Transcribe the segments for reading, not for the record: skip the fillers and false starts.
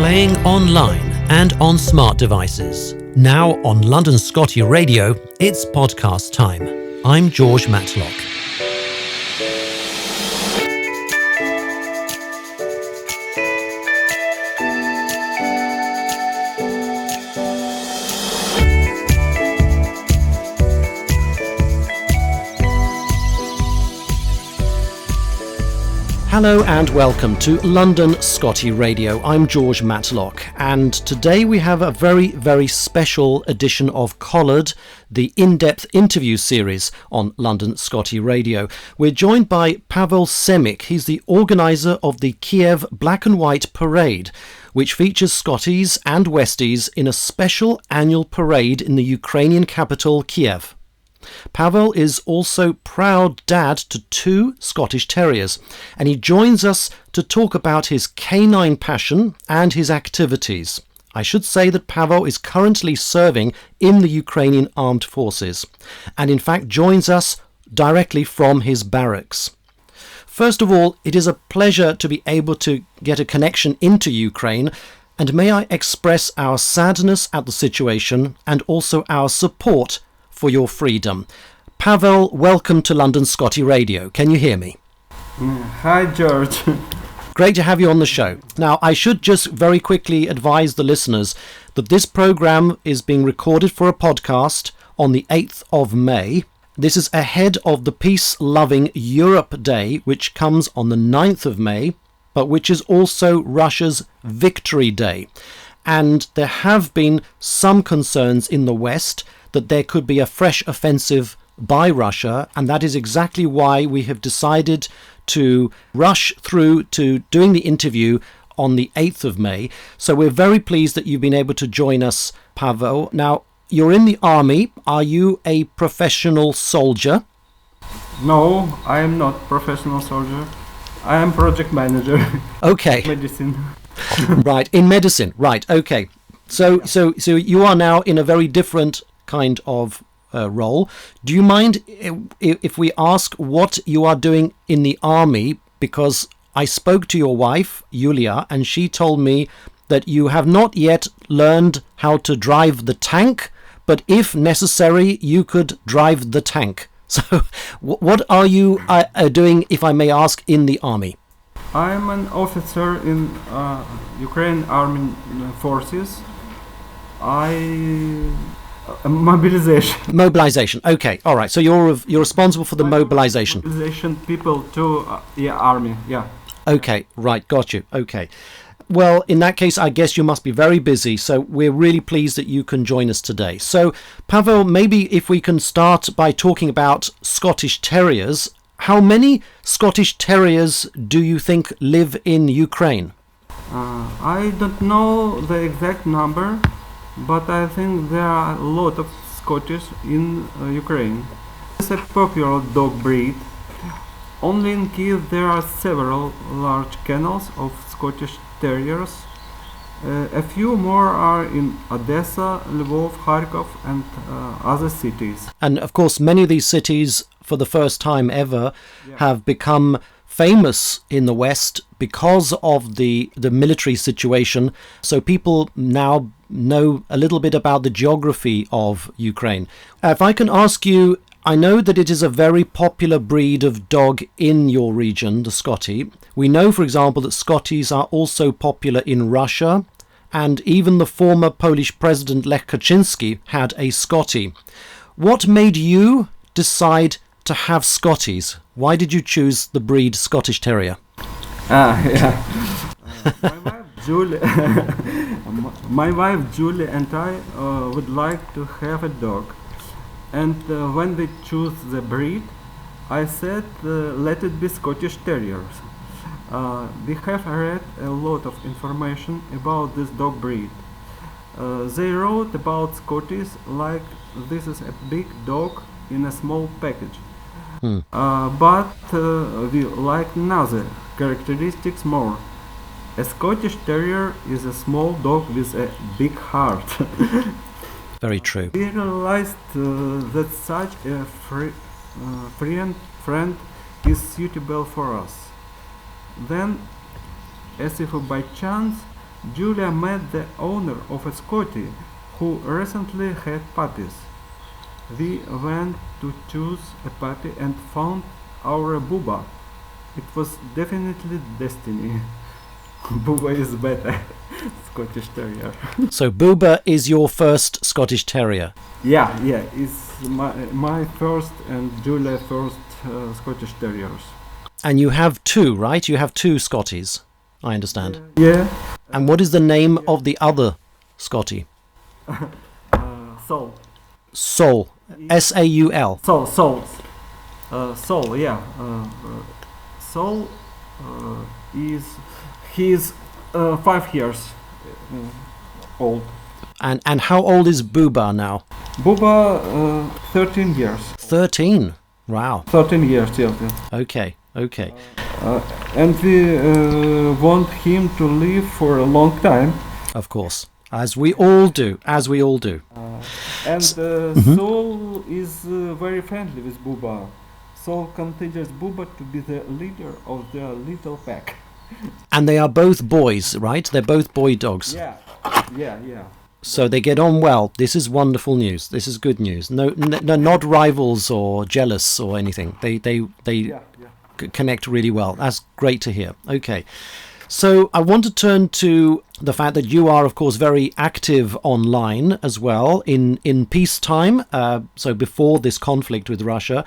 Playing online and on smart devices. Now on London Scotty Radio, it's podcast time. I'm George Matlock. Hello and welcome to London Scotty Radio. I'm George Matlock, and today we have a very, very special edition of Collared, the in-depth interview series on London Scotty Radio. We're joined by Pavel Semik. He's the organiser of the Kiev Black and White Parade, which features Scotties and Westies in a special annual parade in the Ukrainian capital, Kiev. Pavel is also proud dad to 2 Scottish Terriers, and he joins us to talk about his canine passion and his activities. I should say that Pavel is currently serving in the Ukrainian Armed Forces, and in fact joins us directly from his barracks. First of all, it is a pleasure to be able to get a connection into Ukraine, and may I express our sadness at the situation and also our support for your freedom. Pavel, welcome to London Scotty Radio. Can you hear me? Hi, George. Great to have you on the show. Now, I should just very quickly advise the listeners that this program is being recorded for a podcast on the 8th of May. This is ahead of the Peace-Loving Europe Day, which comes on the 9th of May, but which is also Russia's Victory Day. And there have been some concerns in the West that there could be a fresh offensive by Russia, and that is exactly why we have decided to rush through to doing the interview on the 8th of May. So we're very pleased that you've been able to join us, Pavel. Now, you're in the army. Are you a professional soldier? No, I am not professional soldier. I am project manager. Okay. Medicine. Right, in medicine. Right, okay. So you are now in a very different kind of role. Do you mind if we ask what you are doing in the army? Because I spoke to your wife, Yulia, and she told me that you have not yet learned how to drive the tank, but if necessary, you could drive the tank. So what are you doing, if I may ask, in the army? I'm an officer in Ukraine Army Forces. Mobilization. Okay. All right. So you're responsible for the mobilization. Mobilization people to army. Yeah. Okay. Right. Got you. Okay. Well, in that case, I guess you must be very busy. So we're really pleased that you can join us today. So, Pavel, maybe if we can start by talking about Scottish Terriers. How many Scottish Terriers do you think live in Ukraine? I don't know the exact number, but I think there are a lot of Scottish in Ukraine. It's a popular dog breed. Only in Kiev there are several large kennels of Scottish Terriers. A few more are in Odessa, Lvov, Kharkov and other cities. And of course many of these cities, for the first time ever, have become famous in the West because of the military situation. So people now know a little bit about the geography of Ukraine. If I can ask you, I know that it is a very popular breed of dog in your region, the Scottie. We know, for example, that Scotties are also popular in Russia, and even the former Polish president Lech Kaczynski had a Scottie. What made you decide to have Scotties? Why did you choose the breed Scottish Terrier? My wife Julie and I would like to have a dog. And when we choose the breed, I said let it be Scottish Terriers. We have read a lot of information about this dog breed. They wrote about Scotties like this is a big dog in a small package. But we like another characteristics more. A Scottish Terrier is a small dog with a big heart. Very true. We realized that such a friend is suitable for us. Then, as if by chance, Julia met the owner of a Scottie who recently had puppies. We went to choose a puppy and found our Booba. It was definitely destiny. Booba is better. Scottish Terrier. So Booba is your first Scottish Terrier. Yeah, it's my first and Julia first Scottish Terriers. And you have two, right? You have two Scotties, I understand. Yeah. And what is the name of the other Scottie? Soul. Saul. S-A-U-L. Soul, yeah. Soul he's 5 years old. And how old is Booba now? Booba, 13 years. 13. Wow. 13 years, yeah. Okay. And we want him to live for a long time. Of course. As we all do. And Soul is very friendly with Booba. Soul considers Booba to be the leader of the little pack. And they are both boys, right? They're both boy dogs. Yeah. So they get on well. This is wonderful news. This is good news. No, not rivals or jealous or anything. They connect really well. That's great to hear. Okay. So I want to turn to the fact that you are, of course, very active online as well in peacetime. So before this conflict with Russia,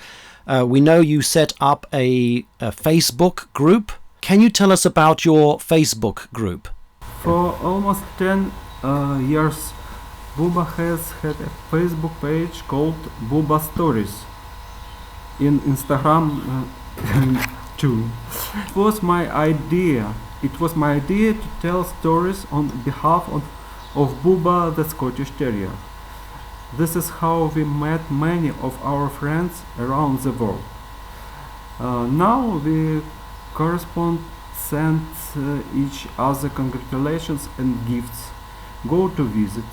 we know you set up a Facebook group. Can you tell us about your Facebook group? For almost 10 years, Booba has had a Facebook page called Booba Stories. In Instagram too. It was my idea to tell stories on behalf of Booba the Scottish Terrier. This is how we met many of our friends around the world. Now we correspond, send each other congratulations and gifts, go to visit.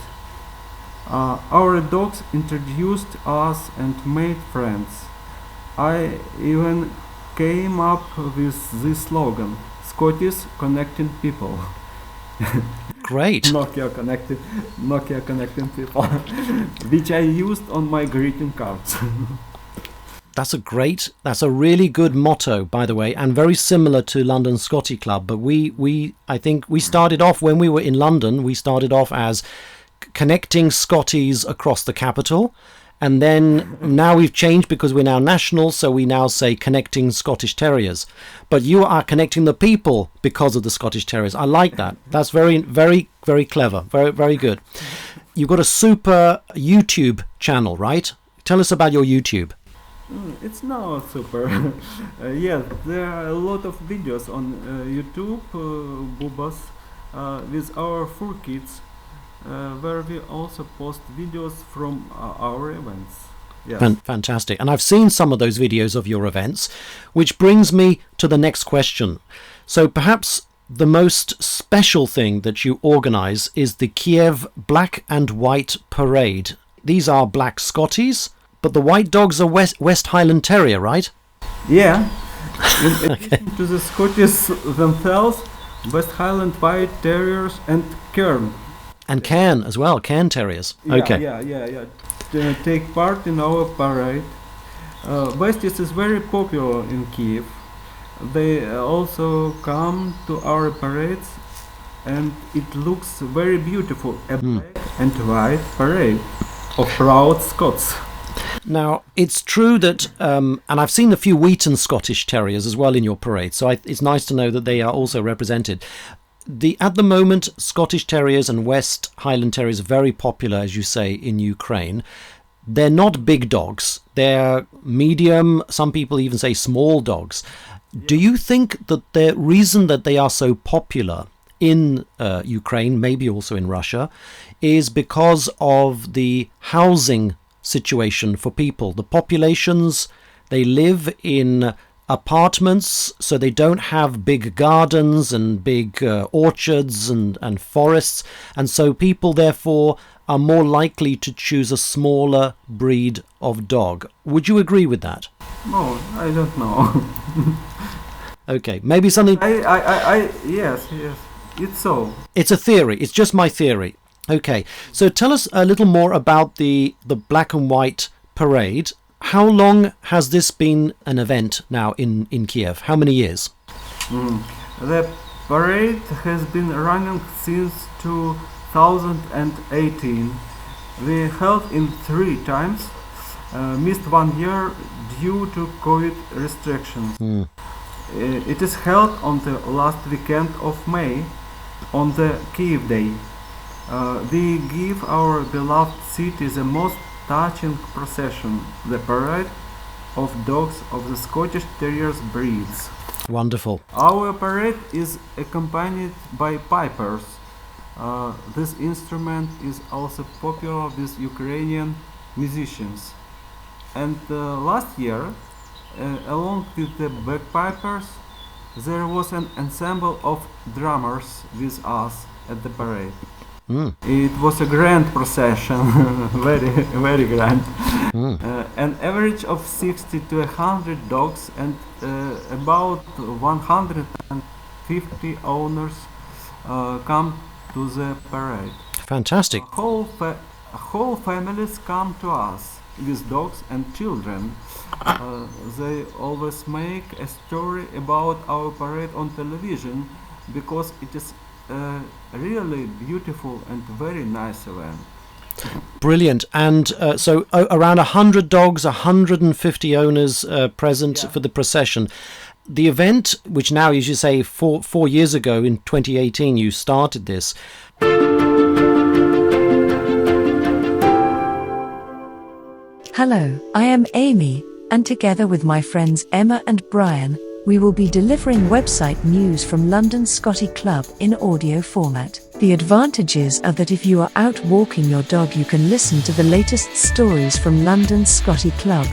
Our dogs introduced us and made friends. I even came up with this slogan, Scotties connecting people. Great. Nokia connecting people, which I used on my greeting cards. That's a really good motto, by the way, and very similar to London Scotty Club. But I think we started off, when we were in London, we started off as connecting Scotties across the capital. And then now we've changed because we're now national, so we now say connecting Scottish Terriers. But you are connecting the people because of the Scottish Terriers. I like that. That's very, very, very clever. Very, very good. You've got a super YouTube channel, right? Tell us about your YouTube. It's now super. Yes, there are a lot of videos on YouTube, Boobas, with our fur kids, where we also post videos from our events. Yes. Fantastic. And I've seen some of those videos of your events, which brings me to the next question. So perhaps the most special thing that you organize is the Kiev Black and White Parade. These are black Scotties, but the white dogs are West Highland Terrier, right? Yeah. In addition to the Scotties themselves, West Highland White Terriers and Cairn. And Cairn as well, Cairn Terriers. Okay. Yeah. Take part in our parade. Westies is very popular in Kiev. They also come to our parades, and it looks very beautiful. A black and white parade of proud Scots. Now, it's true that, and I've seen a few Wheaton Scottish Terriers as well in your parade, so it's nice to know that they are also represented. At the moment, Scottish Terriers and West Highland Terriers are very popular, as you say, in Ukraine. They're not big dogs. They're medium, some people even say small dogs. Yeah. Do you think that the reason that they are so popular in Ukraine, maybe also in Russia, is because of the housing situation for people? The populations, they live in apartments, so they don't have big gardens and big orchards and forests, and so people therefore are more likely to choose a smaller breed of dog. Would you agree with that? No, I don't know. Okay, maybe something. Yes. It's so. It's a theory. It's just my theory. Okay. So tell us a little more about the black and white parade. How long has this been an event now in Kiev? How many years? The parade has been running since 2018. We held in 3 times, missed 1 year due to COVID restrictions. It is held on the last weekend of May, on the Kiev Day. We give our beloved city the most touching procession, the parade of dogs of the Scottish Terriers breeds. Wonderful. Our parade is accompanied by pipers. This instrument is also popular with Ukrainian musicians. And last year, along with the bagpipers, there was an ensemble of drummers with us at the parade. It was a grand procession, very grand. An average of 60 to 100 dogs and about 150 owners come to the parade. Fantastic. Whole families come to us with dogs and children. They always make a story about our parade on television because it is a really beautiful and very nice event. Brilliant. And so around 100 dogs, 150 owners present for the procession. The event, which now, as you say, four years ago in 2018, you started this. Hello, I am Amy, and together with my friends Emma and Brian, we will be delivering website news from London Scotty Club in audio format. The advantages are that if you are out walking your dog, you can listen to the latest stories from London Scotty Club.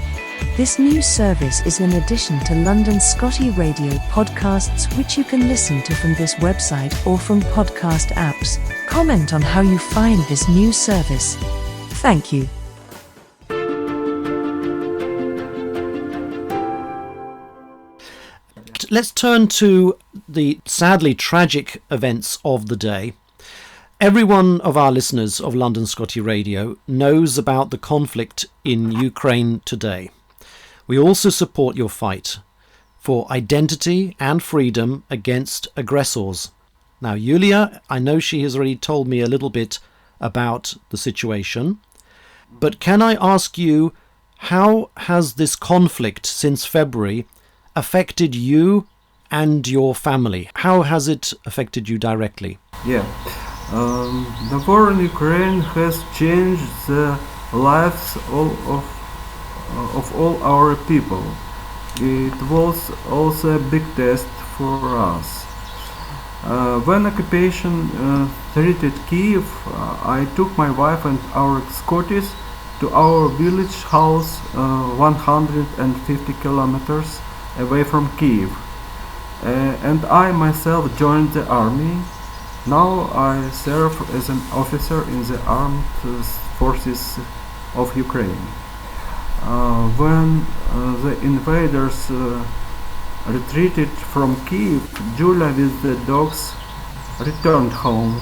This news service is in addition to London Scotty Radio podcasts, which you can listen to from this website or from podcast apps. Comment on how you find this news service. Thank you. Let's turn to the sadly tragic events of the day. Every one of our listeners of London Scotty Radio knows about the conflict in Ukraine today. We also support your fight for identity and freedom against aggressors. Now, Yulia, I know she has already told me a little bit about the situation, but can I ask you, how has this conflict since February affected you and your family? How has it affected you directly? Yeah, the war in Ukraine has changed the lives of all our people. It was also a big test for us. When occupation threatened Kiev, I took my wife and our Scotties to our village house 150 kilometers away from Kiev, and I myself joined the army. Now I serve as an officer in the armed forces of Ukraine. When the invaders retreated from Kiev, Julia with the dogs returned home.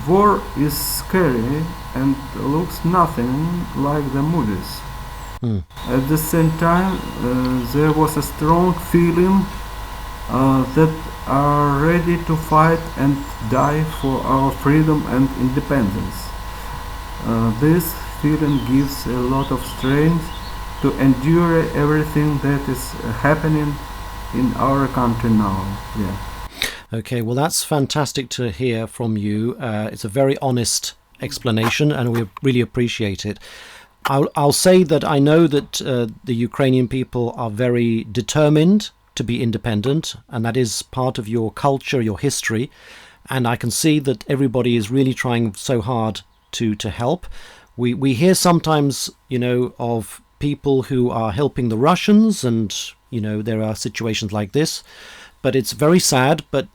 War is scary and looks nothing like the movies. At the same time, there was a strong feeling that are ready to fight and die for our freedom and independence. This feeling gives a lot of strength to endure everything that is happening in our country now. Yeah. Okay, well, that's fantastic to hear from you. It's a very honest explanation, and we really appreciate it. I'll say that I know that the Ukrainian people are very determined to be independent, and that is part of your culture, your history. And I can see that everybody is really trying so hard to help. We hear sometimes, of people who are helping the Russians, and, there are situations like this. But it's very sad, but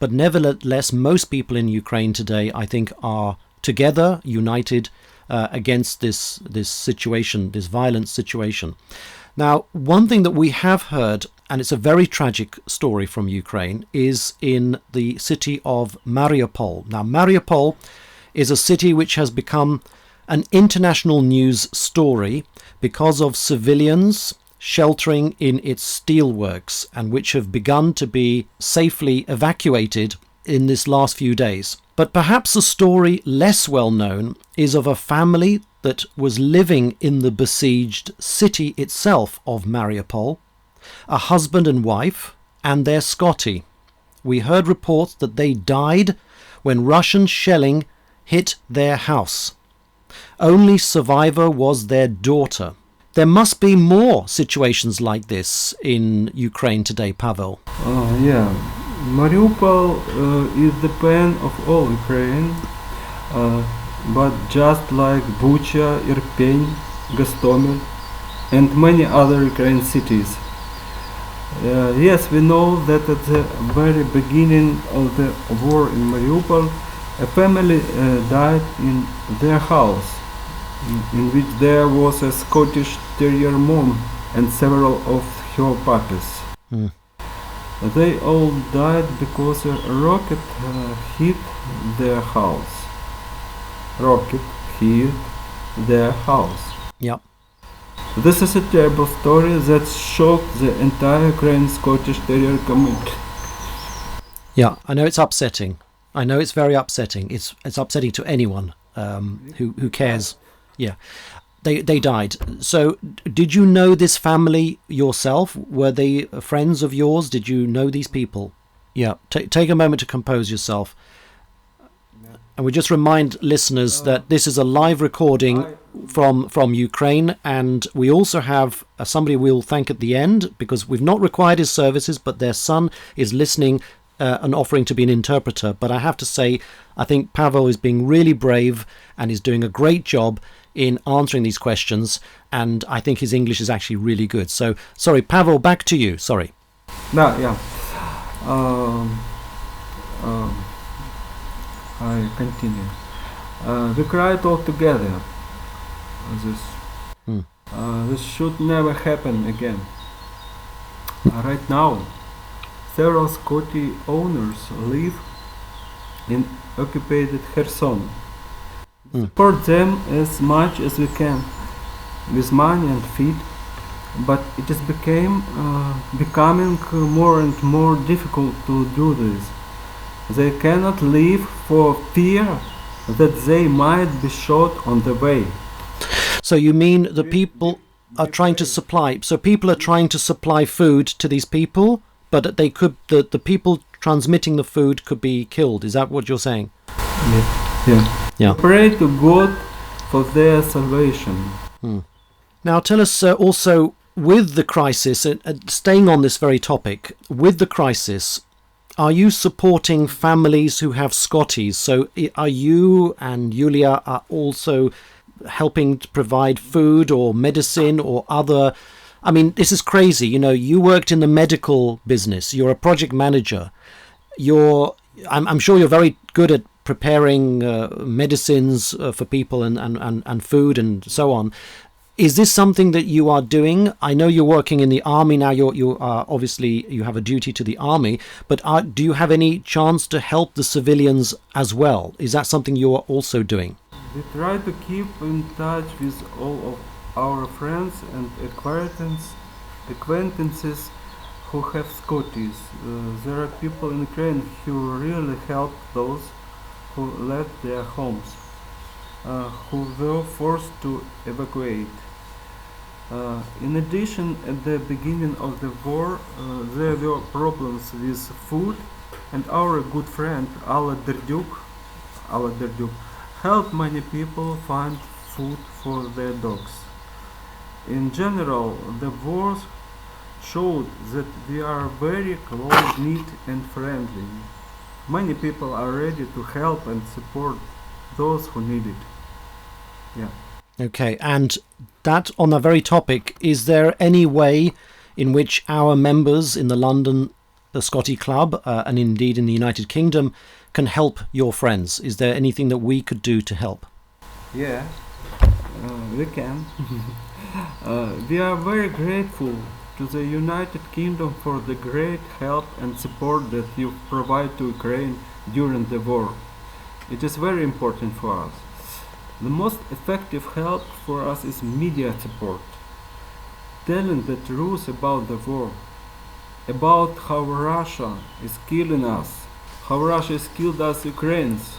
nevertheless, most people in Ukraine today, I think, are together, united, against this situation, this violent situation. Now, one thing that we have heard, and it's a very tragic story from Ukraine, is in the city of Mariupol. Now, Mariupol is a city which has become an international news story because of civilians sheltering in its steelworks, and which have begun to be safely evacuated in this last few days. But perhaps a story less well known is of a family that was living in the besieged city itself of Mariupol, a husband and wife, and their Scottie. We heard reports that they died when Russian shelling hit their house. Only survivor was their daughter. There must be more situations like this in Ukraine today, Pavel. Yeah, Mariupol is the pain of all Ukraine, but just like Bucha, Irpin, Gostomel, and many other Ukrainian cities. Yes, we know that at the very beginning of the war in Mariupol, a family died in their house, in which there was a Scottish Terrier mom and several of her puppies. Mm. They all died because a rocket hit their house. Rocket hit their house. Yep. This is a terrible story that shocked the entire Ukrainian Scottish Terrier community. Yeah, I know it's upsetting. I know it's very upsetting. It's upsetting to anyone who cares. Yeah, they died. So, did you know this family yourself? Were they friends of yours? Did you know these people? Yeah, take a moment to compose yourself. And we just remind listeners that this is a live recording from Ukraine, and we also have somebody we'll thank at the end, because we've not required his services, but their son is listening and offering to be an interpreter. But I have to say, I think Pavel is being really brave and is doing a great job in answering these questions, and I think his English is actually really good. So, sorry, Pavel, back to you. Sorry. No, yeah. I continue. We cried all together. This should never happen again. Right now, several Scotty owners live in occupied Kherson. Support them as much as we can with money and feed, but it is becoming more and more difficult to do this. They cannot leave for fear that they might be shot on the way. So you mean the people are trying to supply? So people are trying to supply food to these people, but they could the people transmitting the food could be killed. Is that what you're saying? Yeah. Pray to God for their salvation. Now tell us also, with the crisis, staying on this very topic, with the crisis, are you supporting families who have Scotties? So are you and Yulia are also helping to provide food or medicine or other? I mean, this is crazy. You know, you worked in the medical business. You're a project manager. I'm sure you're very good at preparing medicines for people and food and so on. Is this something that you are doing? I know you're working in the army now. You are obviously, you have a duty to the army, but do you have any chance to help the civilians as well? Is that something you are also doing? We try to keep in touch with all of our friends and acquaintances who have Scotties. There are people in Ukraine who really help those who left their homes, who were forced to evacuate. In addition, at the beginning of the war, there were problems with food, and our good friend Ala Derduk helped many people find food for their dogs. In general, the war showed that we are very close-knit and friendly. Many people are ready to help and support those who need it. Yeah. Okay, and that on that very topic, is there any way in which our members in the Scotty Club, and indeed in the United Kingdom, can help your friends? Is there anything that we could do to help? Yeah, we can. We are very grateful to the United Kingdom for the great help and support that you provide to Ukraine during the war. It is very important for us. The most effective help for us is media support, telling the truth about the war, about how Russia is killing us, how Russia has killed us Ukrainians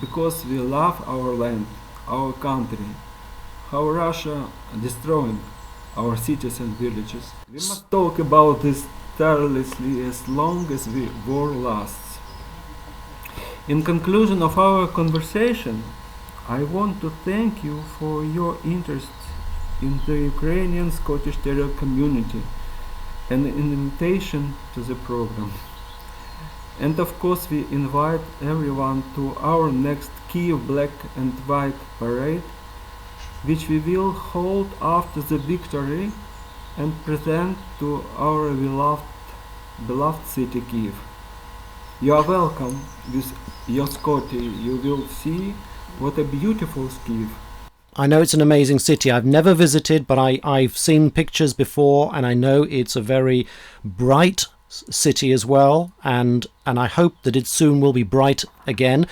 because we love our land, our country, how Russia destroying our cities and villages. We must talk about this tirelessly as long as the war lasts. In conclusion of our conversation, I want to thank you for your interest in the Ukrainian Scottish Terrier community and an invitation to the program. And of course we invite everyone to our next Kiev Black and White Parade, which we will hold after the victory and present to our beloved city Kiev. You are welcome with your Scotty. You will see what a beautiful Kiev. I know it's an amazing city. I've never visited, but I've seen pictures before, and I know it's a very bright city as well, and I hope that it soon will be bright again.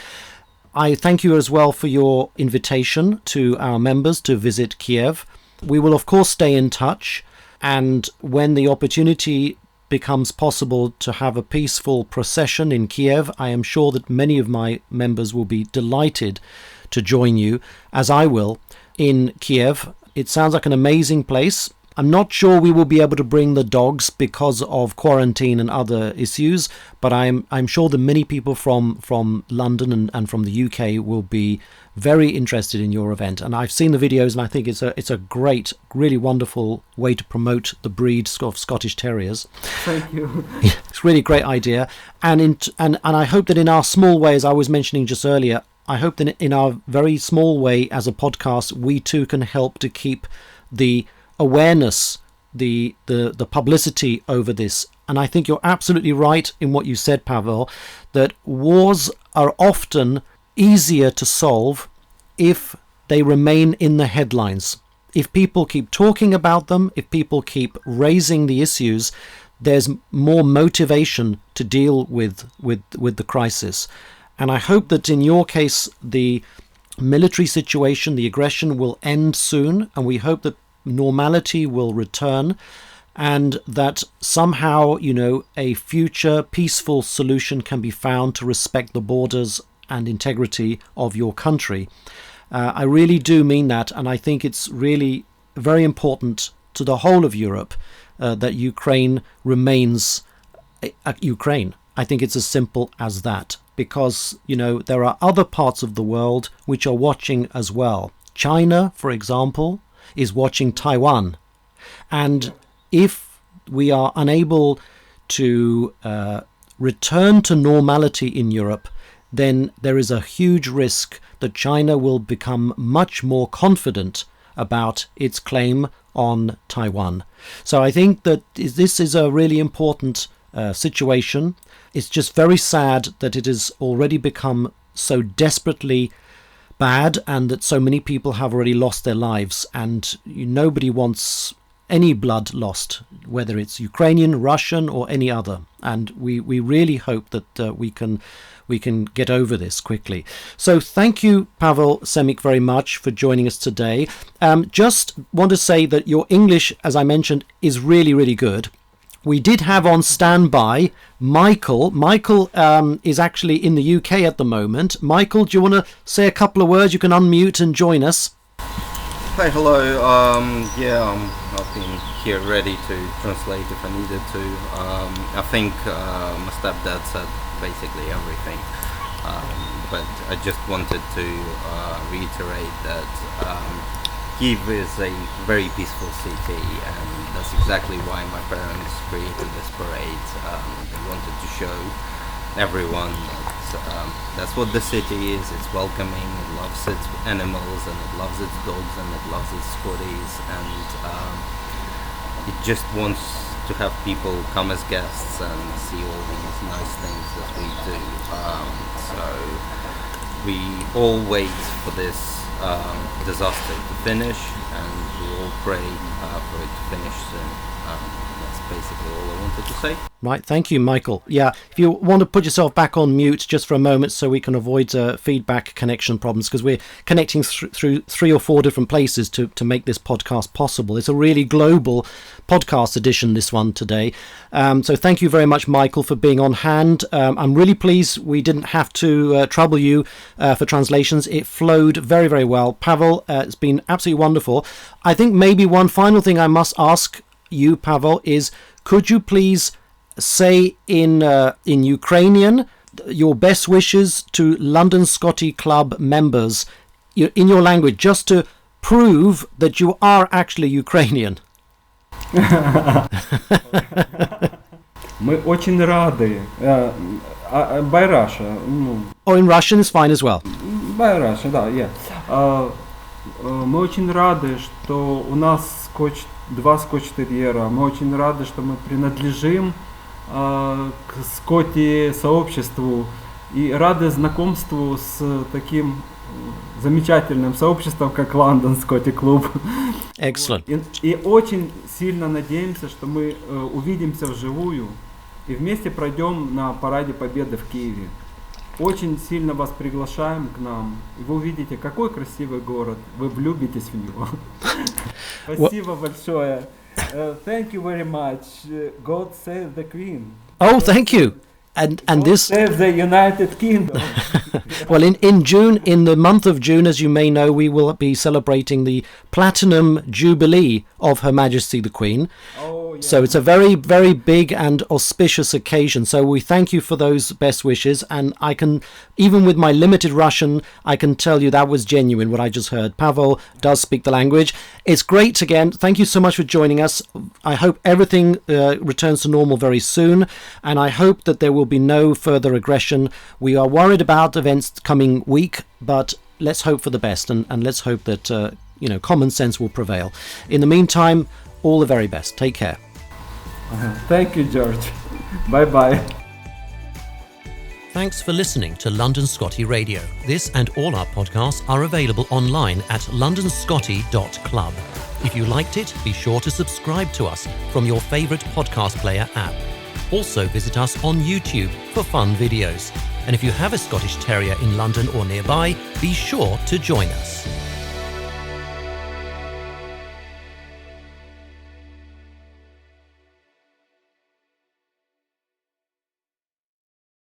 I thank you as well for your invitation to our members to visit Kiev. We will of course stay in touch, and when the opportunity becomes possible to have a peaceful procession in Kiev, I am sure that many of my members will be delighted to join you, as I will, in Kiev. It sounds like an amazing place. I'm not sure we will be able to bring the dogs because of quarantine and other issues, but I'm sure that many people from London and from the UK will be very interested in your event. And I've seen the videos, and I think it's a great, really wonderful way to promote the breed of Scottish Terriers. Thank you. It's really a great idea, and I hope that in our small way, as I was mentioning just earlier, I hope that in our very small way as a podcast, we too can help to keep the awareness, the publicity over this. And I think you're absolutely right in what you said, Pavel, that wars are often easier to solve if they remain in the headlines. If people keep talking about them, if people keep raising the issues, there's more motivation to deal with the crisis. And I hope that in your case, the military situation, the aggression will end soon, and we hope that normality will return, and that somehow, a future peaceful solution can be found to respect the borders and integrity of your country. I really do mean that, and I think it's really very important to the whole of Europe that Ukraine remains Ukraine. I think it's as simple as that, because, there are other parts of the world which are watching as well. China, for example, is watching Taiwan. And if we are unable to return to normality in Europe, then there is a huge risk that China will become much more confident about its claim on Taiwan. So I think that this is a really important situation. It's just very sad that it has already become so desperately bad, and that so many people have already lost their lives, and nobody wants any blood lost, whether it's Ukrainian, Russian or any other. And we really hope that we can get over this quickly. So thank you, Pavel Semik, very much for joining us today. Just want to say that your English, as I mentioned, is really, really good. We did have on standby Michael. Michael is actually in the UK at the moment. Michael, do you want to say a couple of words? You can unmute and join us. Hi, hello. I've been here ready to translate if I needed to. I think my stepdad said basically everything. But I just wanted to reiterate that Kiev is a very peaceful city, and that's exactly why my parents created this parade. They wanted to show everyone that that's what the city is. It's welcoming, it loves its animals, and it loves its dogs, and it loves its Scotties, and it just wants to have people come as guests and see all these nice things that we do. So we all wait for this disaster to finish, and we all pray for it to finish soon. That's basically all I wanted to say. Right, thank you, Michael. Yeah, if you want to put yourself back on mute just for a moment so we can avoid feedback connection problems, because we're connecting through 3 or 4 different places to make this podcast possible. It's a really global podcast edition, this one today. So thank you very much, Michael, for being on hand. I'm really pleased we didn't have to trouble you for translations. It flowed very, very well. Pavel, it's been absolutely wonderful. I think maybe one final thing I must ask you, Pavel, is could you please say in Ukrainian your best wishes to London Scotty Club members in your language, just to prove that you are actually Ukrainian. Мы очень рады. By Russia. Or in Russian is fine as well. By Russia, да, yeah. Мы очень рады, что у нас 2 скотч-терьера. Мы очень рады, что мы принадлежим к Скотти-сообществу и рады знакомству с таким замечательным сообществом, как London Scotty Club. Excellent. И очень сильно надеемся, что мы увидимся вживую и вместе пройдем на Параде Победы в Киеве. Очень сильно вас приглашаем к нам, и вы увидите, какой красивый город, вы влюбитесь в него. Спасибо большое. Thank you very much. God save the Queen. Oh, thank you. And this save the United Kingdom. Well, in June, in the month of June, as you may know, we will be celebrating the Platinum Jubilee of Her Majesty the Queen. Oh, yeah. So it's a very, very big and auspicious occasion. So we thank you for those best wishes. And I can, even with my limited Russian, I can tell you that was genuine, what I just heard. Pavel does speak the language. It's great again. Thank you so much for joining us. I hope everything returns to normal very soon. And I hope that there will be no further aggression. We are worried about events coming week, but let's hope for the best, and let's hope that common sense will prevail. In the meantime, all the very best. Take care. Thank you, George. Bye-bye. Thanks for listening to London Scotty Radio. This and all our podcasts are available online at londonscotty.club. If you liked it, be sure to subscribe to us from your favourite podcast player app. Also visit us on YouTube for fun videos. And if you have a Scottish Terrier in London or nearby, be sure to join us.